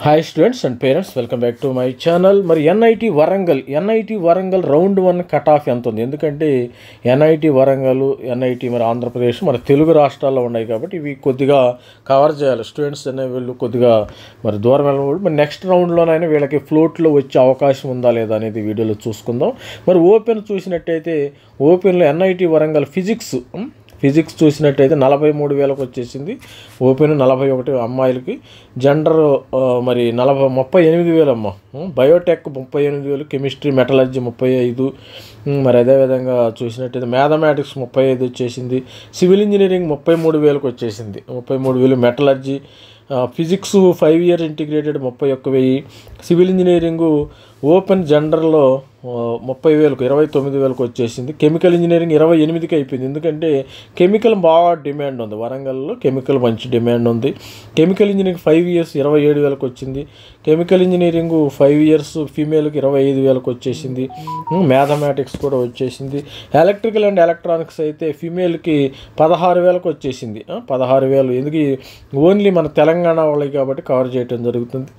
Hi students and parents, welcome back to my channel. మరి NIT Warangal round 1 cut off ఎంత ఉంది? ఎందుకంటే NIT Warangal, NIT మరి ఆంధ్రప్రదేశ్ మన తెలుగు రాష్ట్రాల్లో ఉన్నాయి కాబట్టి ఇవి కొద్దిగా కవర్ చేయాలి. స్టూడెంట్స్ అనే వీళ్ళు కొద్దిగా మరి దూరం వెళ్ళినప్పుడు మరి నెక్స్ట్ రౌండ్లోనైనా వీళ్ళకి ఫ్లోట్లో వచ్చే అవకాశం ఉందా లేదా అనేది వీడియోలో చూసుకుందాం. మరి ఓపెన్ చూసినట్టయితే ఓపెన్లో ఎన్ఐటి వరంగల్ ఫిజిక్స్ చూసినట్టయితే 43,000 వచ్చేసింది. ఓపెన్ 41 అమ్మాయిలకి, జెండర్ మరి 38,000 అమ్మ. బయోటెక్ 38,000, కెమిస్ట్రీ మెటలర్జీ 35, మరి అదేవిధంగా చూసినట్టయితే మ్యాథమెటిక్స్ 35 వచ్చేసింది. సివిల్ ఇంజనీరింగ్ 33,000 వచ్చేసింది. 33,000 metallurgy. Physics 5 year integrated 31,000. Civil engineering open జెండర్లో 30,000 29,000 వచ్చేసింది. కెమికల్ ఇంజనీరింగ్ 28,000కి అయిపోయింది. ఎందుకంటే కెమికల్ బాగా డిమాండ్ ఉంది, వరంగల్లో కెమికల్ మంచి డిమాండ్ ఉంది. కెమికల్ ఇంజనీరింగ్ 5 ఇయర్స్ 27,000 వచ్చింది. కెమికల్ ఇంజనీరింగ్ 5 ఇయర్స్ ఫీమేల్కి 25,000 వచ్చేసింది. మ్యాథమెటిక్స్ కూడా వచ్చేసింది. ఎలక్ట్రికల్ అండ్ ఎలక్ట్రానిక్స్ అయితే ఫీమేల్కి 16,000 వచ్చేసింది. 16,000 ఎందుకు ఓన్లీ మన తెలంగాణ వాళ్ళకి కాబట్టి కవర్ చేయడం జరుగుతుంది.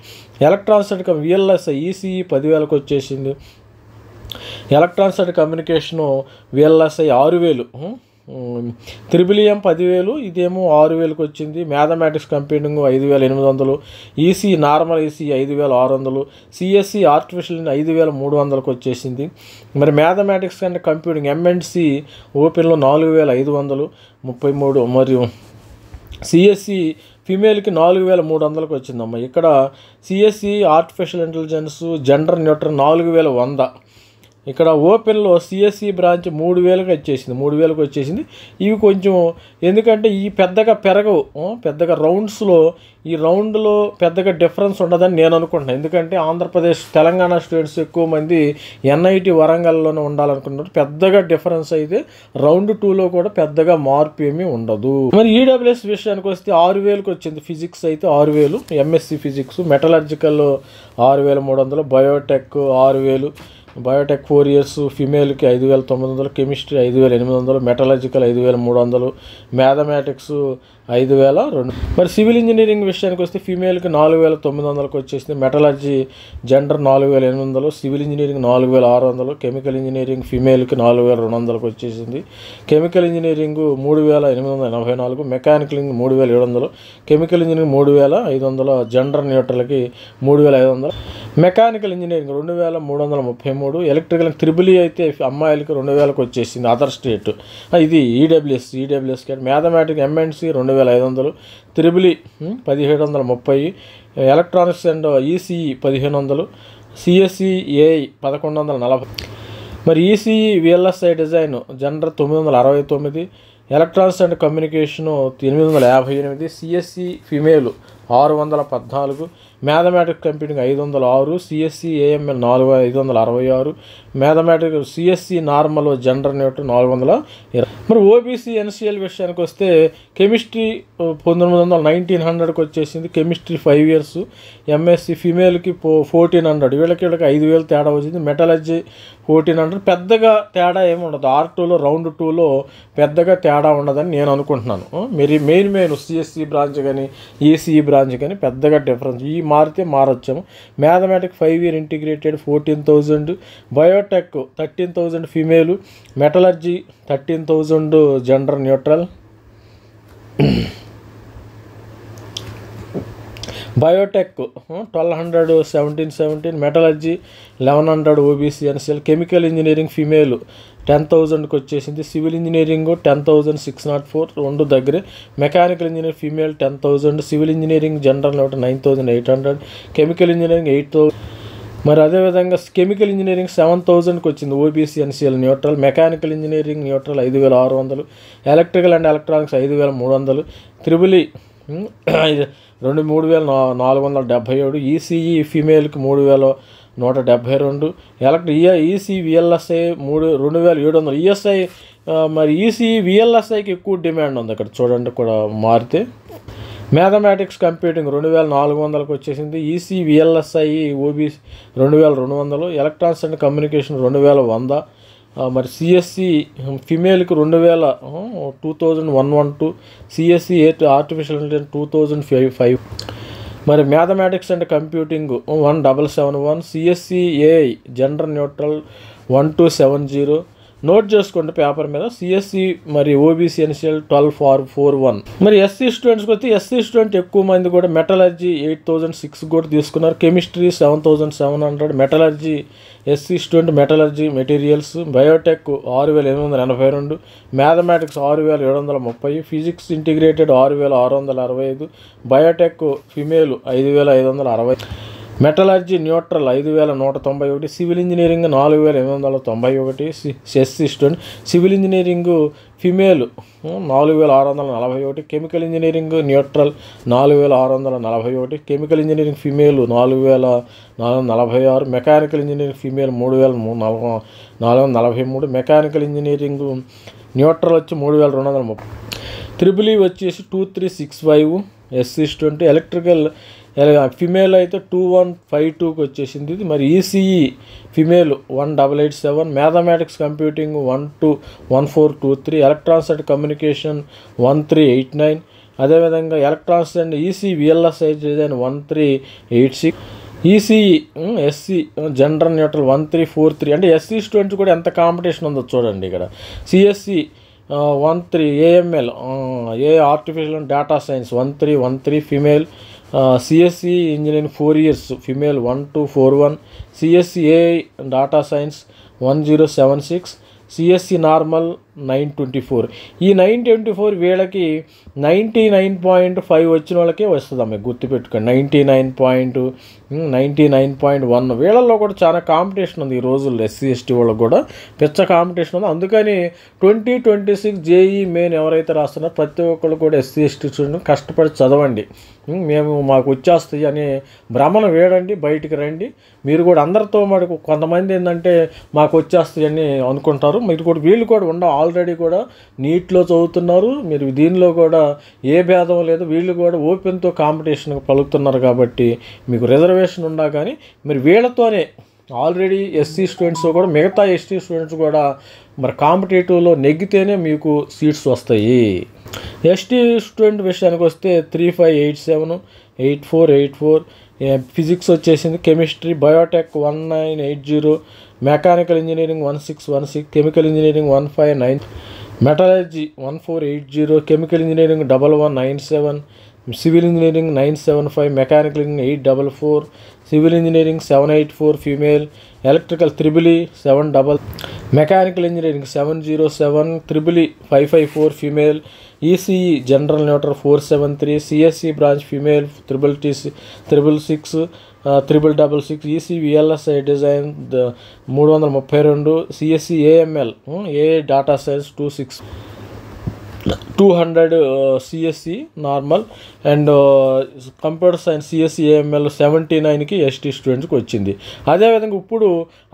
ఎలక్ట్రానిక్స్ అండ్ విఎల్ఎస్ఐ ఈసీఈ 10,000 వచ్చేసింది. Electronics and communication VLSI 6,000. EEM 10,000, ఇదేమో 6,000కి వచ్చింది. Mathematics computing 5,800. EC normal EC 5,600. CSC artificial 5,300కి వచ్చేసింది. మరి మ్యాథమెటిక్స్ అండ్ కంప్యూటింగ్ ఎంఎన్సి ఓపెన్లో 4,500 33. మరియు సిఎస్సి ఫీమేల్కి 4,300కి వచ్చిందమ్మ. ఇక్కడ CSE artificial intelligence gender neutral 4,100. ఇక్కడ ఓపెన్లో సిఎస్సి బ్రాంచ్ 3,000కి వచ్చేసింది. 3,000కి వచ్చేసింది. ఇవి కొంచెం ఎందుకంటే ఈ పెద్దగా పెరగవు, పెద్దగా రౌండ్స్లో ఈ రౌండ్లో పెద్దగా డిఫరెన్స్ ఉండదని నేను అనుకుంటున్నాను. ఎందుకంటే ఆంధ్రప్రదేశ్ తెలంగాణ స్టూడెంట్స్ ఎక్కువ మంది ఎన్ఐటి వరంగల్లోనే ఉండాలనుకుంటున్నారు. పెద్దగా డిఫరెన్స్ అయితే రౌండ్ 2లో కూడా పెద్దగా మార్పు ఏమీ ఉండదు. మరి ఈడబ్ల్యూఎస్ విషయానికి వస్తే 6,000కి వచ్చింది. ఫిజిక్స్ అయితే 6,000, MSc physics. Metallurgical 6,300, biotech 6,000. Biotech 4 years ఫీమేల్కి 5,900, కెమిస్ట్రీ 5,800, మెటలర్జికల్ 5,300, మ్యాథమెటిక్స్ 5,002. మరి సివిల్ ఇంజనీరింగ్ విషయానికి వస్తే ఫీమేల్కి 4,900కి వచ్చేసింది. Metallurgy gender 4,800, civil engineering 4,600, chemical engineering ఫీమేల్కి 4,200కి వచ్చేసింది. Chemical engineering 3,884, mechanical 3,700, chemical engineering 3,500, gender న్యూట్రల్కి 3,500. Mechanical engineering 2,333. ఎలక్ట్రికల్ EEE అయితే అమ్మాయిలకి 2,000కి వచ్చేసింది. అదర్ స్టేట్ ఇది ఈడబ్ల్యూఎస్ కాదు. Mathematics MNC 2,500, EEE 1,730, electronics and ECE 1,500, CSE AI 1,140. మరి ECE VLSI design gender 969, electronics and communication 858, CSE female 614, mathematics computing 506, CSE AML 566, mathematics CSE normal gender neutral 420. మరి OBC NCL విషయానికి వస్తే chemistry 1900 వచ్చేసింది. Chemistry 5 years. MSc ఫీమేల్కి 1,400, వీళ్ళకి 5,000 తేడా వచ్చింది. Metallurgy 1,400. పెద్దగా తేడా ఏమి ఉండదు. R2లో రౌండ్ 2లో పెద్దగా తేడా ఉండదని నేను అనుకుంటున్నాను. మరి మెయిన్ సిఎస్సి బ్రాంచ్ కానీ ఈసీఈ బ్రాంచ్ కానీ పెద్దగా డిఫరెన్స్ ఈ మారితే మారొచ్చాము. Mathematics 5 year integrated 14,000, biotech 13,000 female, metallurgy 13,000 gender neutral, biotech 1,200 17, metallurgy 1,100 OBC NCL. Chemical engineering female 10,000కి వచ్చేసింది. సివిల్ ఇంజనీరింగ్ 10,604 రెండు దగ్గరే. Mechanical engineering female 10,000, civil engineering general 9,800, chemical engineering 8,000. మరి అదేవిధంగా కెమికల్ ఇంజనీరింగ్ 7,000కి వచ్చింది OBC NCL neutral. Mechanical engineering neutral 5,600, electrical and electronics 5,300, EEE 3,477, ECE ఫీమేల్కి 3,172, EC VLSI 2,700. ESI మరి ఈసీ విఎల్ఎస్ఐకి ఎక్కువ డిమాండ్ ఉంది. అక్కడ చూడండి కూడా మారితే. మ్యాథమెటిక్స్ కంప్యూటింగ్ 2,400కి వచ్చేసింది. EC VLSI OBC 2,200, electronics and communication 2,100. మరి సిఎస్సి ఫిమేల్కి 2112, సిఎస్సి ఆర్టిఫిషియల్ ఇంటెలిజెన్స్ 2005. మరి mathematics and computing 1771, CSE AI gender neutral 1270. Note చేసుకోండి పేపర్ మీద. సిఎస్సి మరి ఓబీసీ ఎన్సిఎల్ 12,441. మరి ఎస్సీ స్టూడెంట్స్కి వస్తే ఎస్సీ స్టూడెంట్ ఎక్కువ మంది కూడా మెటలర్జీ 8,006 కూడా తీసుకున్నారు. Chemistry 7,700. Metallurgy SC student metallurgy materials. Biotech 6,882. Mathematics 6,730. Physics integrated 6,665. Biotech female 5,560. Metallurgy neutral 5,191. Civil engineering 4,891. SC student. Civil engineering female 4,641. Chemical engineering neutral 4,641. Chemical engineering female 4,446. Mechanical engineering female 3,443. Mechanical engineering neutral వచ్చి 3,230. Triple E వచ్చేసి 2,365 SC student. Electrical female అయితే 2,152కి వచ్చేసింది ఇది. మరి ECE female 1,887. Mathematics computing 1423. Electronics and communication 1389. అదేవిధంగా electronics and EC VLSI design 1386. ECE SC gender neutral 1343. అంటే SC students కూడా ఎంత కాంపిటీషన్ ఉందో చూడండి ఇక్కడ. CSE 13 AML A artificial and data science 1313 female. CSE engineering 4 years female 1241. CSE AI data science 1076. CSE normal 924. ఈ 924 వీళ్ళకి 99.5 వచ్చిన వాళ్ళకే వస్తుందమ్మా, గుర్తుపెట్టుకోండి. 99.1 వీళ్ళల్లో కూడా చాలా కాంపిటీషన్ ఉంది ఈ రోజుల్లో. ఎస్సీ ఎస్టీ వాళ్ళకి కూడా పెద్ద కాంపిటీషన్ ఉంది. అందుకని 2026 జేఈ మెయిన్ ఎవరైతే రాస్తున్నారో ప్రతి ఒక్కళ్ళు కూడా ఎస్సీ ఎస్టీ స్టూడెంట్ కష్టపడి చదవండి. మాకు వచ్చేస్తాయి అనే భ్రమణ వేడండి, బయటికి రండి. మీరు కూడా అందరితో మటుకు కొంతమంది ఏంటంటే మాకు వచ్చేస్తాయి అని అనుకుంటారు. మీరు కూడా వీళ్ళు కూడా ఆల్రెడీ కూడా నీట్లో చదువుతున్నారు. మీరు దీనిలో కూడా ఏ భేదం లేదు. వీళ్ళు కూడా ఓపెన్తో కాంపిటీషన్ పలుకుతున్నారు కాబట్టి మీకు రిజర్వేషన్ ఉన్నా కానీ మీరు వీళ్ళతోనే ఆల్రెడీ ఎస్సీ స్టూడెంట్స్ కూడా మిగతా ఎస్టీ స్టూడెంట్స్ కూడా మరి కాంపిటేటివ్లో నెగ్గితేనే మీకు సీట్స్ వస్తాయి. ఎస్టీ స్టూడెంట్ విషయానికి వస్తే 3587, 8484. ఫిజిక్స్ వచ్చేసింది. Chemistry biotech 1980. Mechanical engineering 1616. Chemical engineering 1590. Metallurgy 1480. Chemical engineering 1197. Civil engineering 975. Mechanical engineering 844. Civil engineering 784 female. Electrical triple E 7 mechanical engineering 707. Triple E 554 female. ECE general neutral 473. CSC branch female 666. 666. EC VLSI design 332. CSC AML A data science 200. CSC normal and computer science CSC AML 79కి ST స్టూడెంట్స్కి వచ్చింది. అదేవిధంగా ఇప్పుడు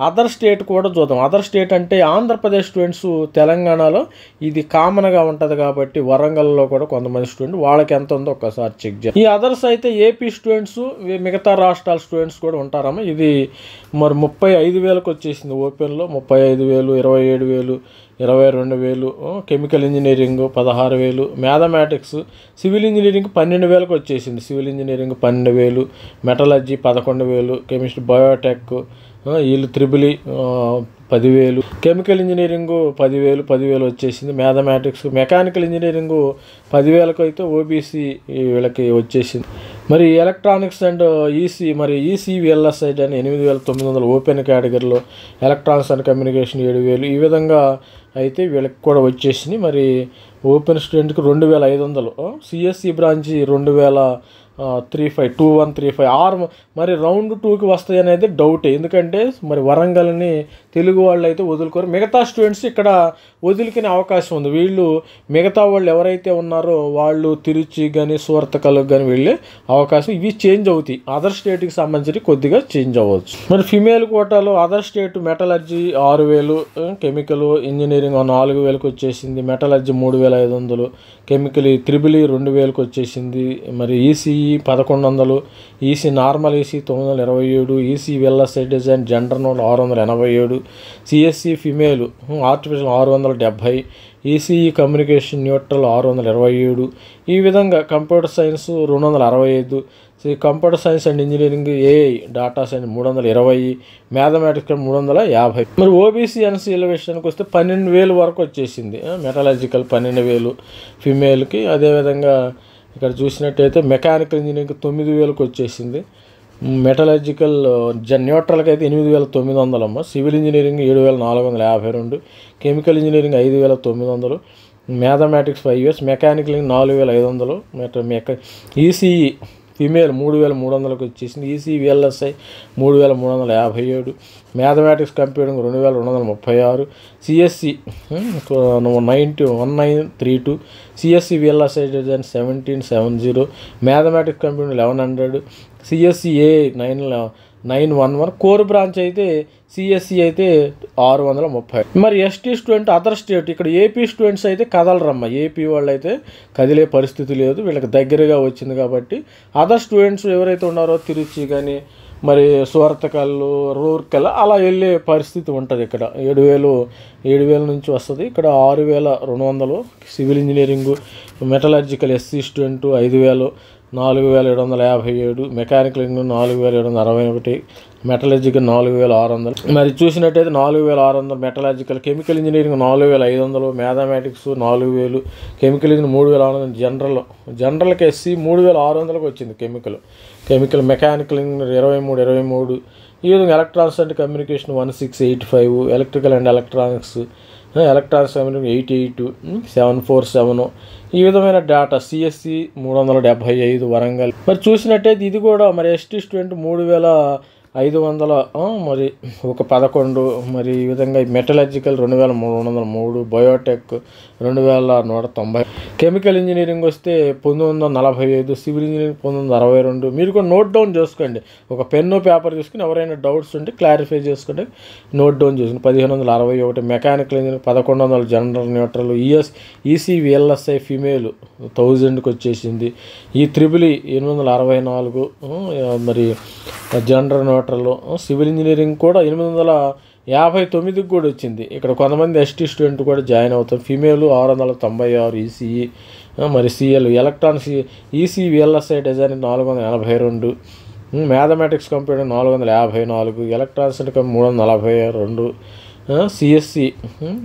other state కూడా చూద్దాం. Other state అంటే Andhra Pradesh students తెలంగాణలో ఇది కామన్గా ఉంటుంది కాబట్టి వరంగల్లో కూడా కొంతమంది స్టూడెంట్ వాళ్ళకి ఎంత ఉందో ఒక్కసారి చెక్ చేయాలి. ఈ అదర్స్ అయితే ఏపీ స్టూడెంట్స్ మిగతా రాష్ట్రాల స్టూడెంట్స్ కూడా ఉంటారమ్మా. ఇది మరి 35,000కి వచ్చేసింది ఓపెన్లో. 35,000, 27,000, 22,000. Chemical engineering 16,000. Mathematics civil engineering 12,000కి వచ్చేసింది. Civil engineering 12,000. Metallurgy 11,000. Chemistry biotech వీళ్ళు త్రిబుల్ ఈ 10,000. కెమికల్ ఇంజనీరింగు 10,000 వచ్చేసింది. మ్యాథమెటిక్స్ మెకానికల్ ఇంజనీరింగు 10,000కి అయితే ఓబీసీ వీళ్ళకి వచ్చేసింది. మరి electronics and EC EC VLSI అని 8,900 ఓపెన్ కేటగిరీలో. Electronics and communication 7,000. ఈ విధంగా అయితే వీళ్ళకి కూడా వచ్చేసింది. మరి ఓపెన్ స్టూడెంట్కి 2,500. సిఎస్సి బ్రాంచి 2135 ఆర్ మరి రౌండ్ 2కి వస్తాయి అనేది డౌటే. ఎందుకంటే మరి వరంగల్ని తెలుగు వాళ్ళు అయితే వదులుకోరు. మిగతా స్టూడెంట్స్ ఇక్కడ వదులుకునే అవకాశం ఉంది. వీళ్ళు మిగతా వాళ్ళు ఎవరైతే ఉన్నారో వాళ్ళు తిరుచి కానీ సూరతకల్కి కానీ వెళ్ళే అవకాశం ఇవి చేంజ్ అవుతాయి. అదర్ స్టేట్కి సంబంధించి కొద్దిగా చేంజ్ అవ్వచ్చు. మరి ఫిమేల్ కోటాలో other state metallurgy 6,000. Chemical engineering 4,000కి వచ్చేసింది. మెటలర్జీ 3,500. కెమికల్ త్రిబుల్ ఈ 2,000కి వచ్చేసింది. మరి ECE 1,100. EC normal EC 927. EC VLSI design gender నోట్ 687. CSC female artificial 670. ECE communication neutral 627. ఈ విధంగా computer science 265. Computer science and engineering AI data science 320, mathematics 350. మరి OBC ఎన్సీల విషయానికి వస్తే 12,000 వరకు వచ్చేసింది. మెటలాజికల్ 12,000 ఫిమేల్కి. అదేవిధంగా ఇక్కడ చూసినట్టయితే మెకానికల్ ఇంజనీరింగ్ 9,000కి వచ్చేసింది. మెటలాజికల్ న్యూట్రల్కి అయితే 8,900 అమ్మ. Civil engineering 7,452, chemical engineering 5,900, mathematics 5 years, mechanical 4,500, ECE female 3,300కి వచ్చేసింది. EC VLSI 3,357, mathematics computing 2,236, CSC 1932, CSC VLSI design 1770, mathematics computing 1,100, CSC A 911, core branch అయితే సిఎస్సి అయితే 630. మరి ఎస్టీ స్టూడెంట్ అదర్ స్టేట్, ఇక్కడ ఏపీ స్టూడెంట్స్ అయితే కదలరమ్మ. ఏపీ వాళ్ళు అయితే కదిలే పరిస్థితి లేదు, వీళ్ళకి దగ్గరగా వచ్చింది కాబట్టి. అదర్ స్టూడెంట్స్ ఎవరైతే ఉన్నారో తిరుచి కానీ మరి సూరతకల్లు, రూర్కెల్ అలా వెళ్ళే పరిస్థితి ఉంటుంది. ఇక్కడ 7,000 నుంచి వస్తుంది. ఇక్కడ 6,200 civil engineering, metallurgical SC student 5,000, 4,757, mechanical engineering 4,761, metallurgical 4,600. మరి చూసినట్టయితే 4,600 metallurgical, chemical engineering 4,500, mathematics 4,000, chemical engineering 3,600, జనరల్కి ఎస్సీ 3,600కి వచ్చింది కెమికల్, మెకానికల్ ఇంజనీరింగ్ 23. ఈ విధంగా electronics and communication 1685, electrical and electronics 88, 747. ఈ విధమైన డేటా. సిఎస్సి 375 వరంగల్. మరి చూసినట్టయితే ఇది కూడా మరి ఎస్టీ స్టూడెంట్ 3,500, మరి ఒక 11. మరి ఈ విధంగా మెటలర్జికల్ 2,303, బయోటెక్ 2,190, కెమికల్ ఇంజనీరింగ్ వస్తే 1945, సివిల్ ఇంజనీరింగ్ 1962. మీరు కూడా నోట్ డౌన్ చేసుకోండి, ఒక పెన్ను పేపర్ తీసుకుని ఎవరైనా డౌట్స్ ఉంటే క్లారిఫై చేసుకోండి, నోట్ డౌన్ చేసుకుని. 1,561 mechanical engineering, 1,100 general neutral, EC VLSI female 1000కి వచ్చేసింది. ఈ త్రిబుల్ 864, మరి జనరల్ న్యూట్రల్. సివిల్ ఇంజనీరింగ్ కూడా 859కి కూడా వచ్చింది. ఇక్కడ కొంతమంది ఎస్టీ స్టూడెంట్ కూడా జాయిన్ అవుతారు. Female 696, ECE. మరి CL electronics EC VLSI design 482, mathematics computer 454, electronics 342, CSC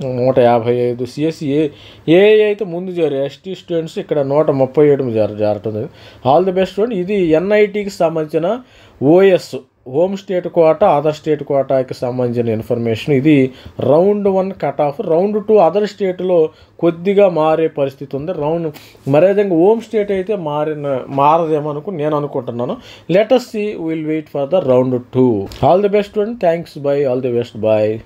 155, CSC AI అయితే ముందు చేరారు. ఎస్టీ స్టూడెంట్స్ ఇక్కడ 137 జారుతుంది. All the best student. ఇది ఎన్ఐటీకి సంబంధించిన OS home state quota, other state కోటాకి సంబంధించిన ఇన్ఫర్మేషన్. ఇది round 1 cut off. Round 2 other స్టేట్లో కొద్దిగా మారే పరిస్థితి ఉంది. మరేవిధంగా హోమ్ స్టేట్ అయితే మారదేమో నేను అనుకుంటున్నాను. Let us see, we'll wait for the round 2. All the best, student. Thanks. Bye. All the best. Bye.